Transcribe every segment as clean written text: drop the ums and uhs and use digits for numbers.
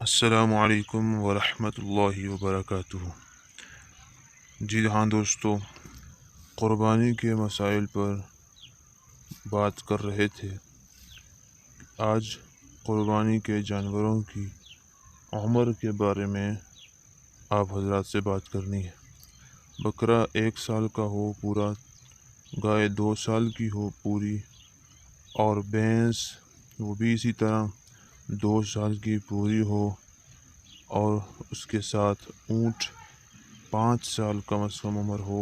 السلام علیکم ورحمۃ اللہ وبرکاتہ۔ جی ہاں دوستو، قربانی کے مسائل پر بات کر رہے تھے۔ آج قربانی کے جانوروں کی عمر کے بارے میں آپ حضرات سے بات کرنی ہے۔ بکرا 1 سال کا ہو پورا، گائے 2 سال کی ہو پوری، اور بھینس وہ بھی اسی طرح 2 سال کی پوری ہو، اور اس کے ساتھ اونٹ 5 سال کم از کم عمر ہو،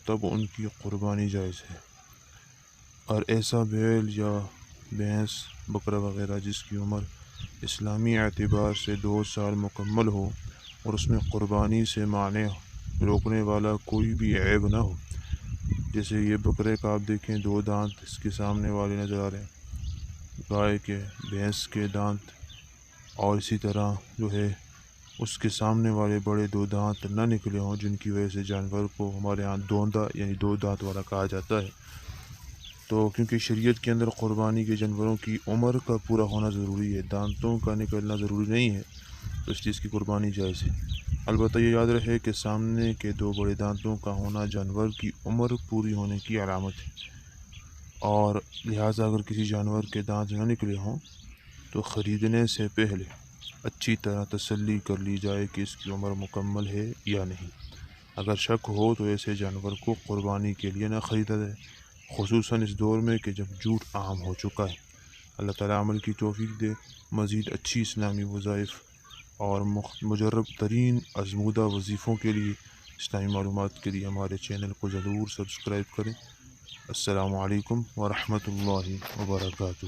تب ان کی قربانی جائز ہے۔ اور ایسا بیل یا بھینس بکرا وغیرہ جس کی عمر اسلامی اعتبار سے 2 سال مکمل ہو اور اس میں قربانی سے مانع روکنے والا کوئی بھی عیب نہ ہو، جیسے یہ بکرے کا آپ دیکھیں 2 دانت اس کے سامنے والے نظر آ رہے ہیں، گائے کے، بھینس کے دانت، اور اسی طرح جو ہے اس کے سامنے والے بڑے 2 دانت نہ نکلے ہوں، جن کی وجہ سے جانور کو ہمارے ہاں دوندا یعنی 2 دانت والا کہا جاتا ہے۔ تو کیونکہ شریعت کے اندر قربانی کے جانوروں کی عمر کا پورا ہونا ضروری ہے، دانتوں کا نکلنا ضروری نہیں ہے، تو اس چیز کی قربانی جائز ہے۔ البتہ یہ یاد رہے کہ سامنے کے 2 بڑے دانتوں کا ہونا جانور کی عمر پوری ہونے کی علامت ہے، اور لہٰذا اگر کسی جانور کے دانت نہ نکلے ہوں تو خریدنے سے پہلے اچھی طرح تسلی کر لی جائے کہ اس کی عمر مکمل ہے یا نہیں۔ اگر شک ہو تو ایسے جانور کو قربانی کے لیے نہ خریدا جائے، خصوصاً اس دور میں کہ جب جھوٹ عام ہو چکا ہے۔ اللہ تعالیٰ عمل کی توفیق دے۔ مزید اچھی اسلامی وظائف اور مجرب ترین آزمودہ وظیفوں کے لیے، اسلامی معلومات کے لیے ہمارے چینل کو ضرور سبسکرائب کریں۔ السلام علیکم ورحمۃ اللہ وبرکاتہ۔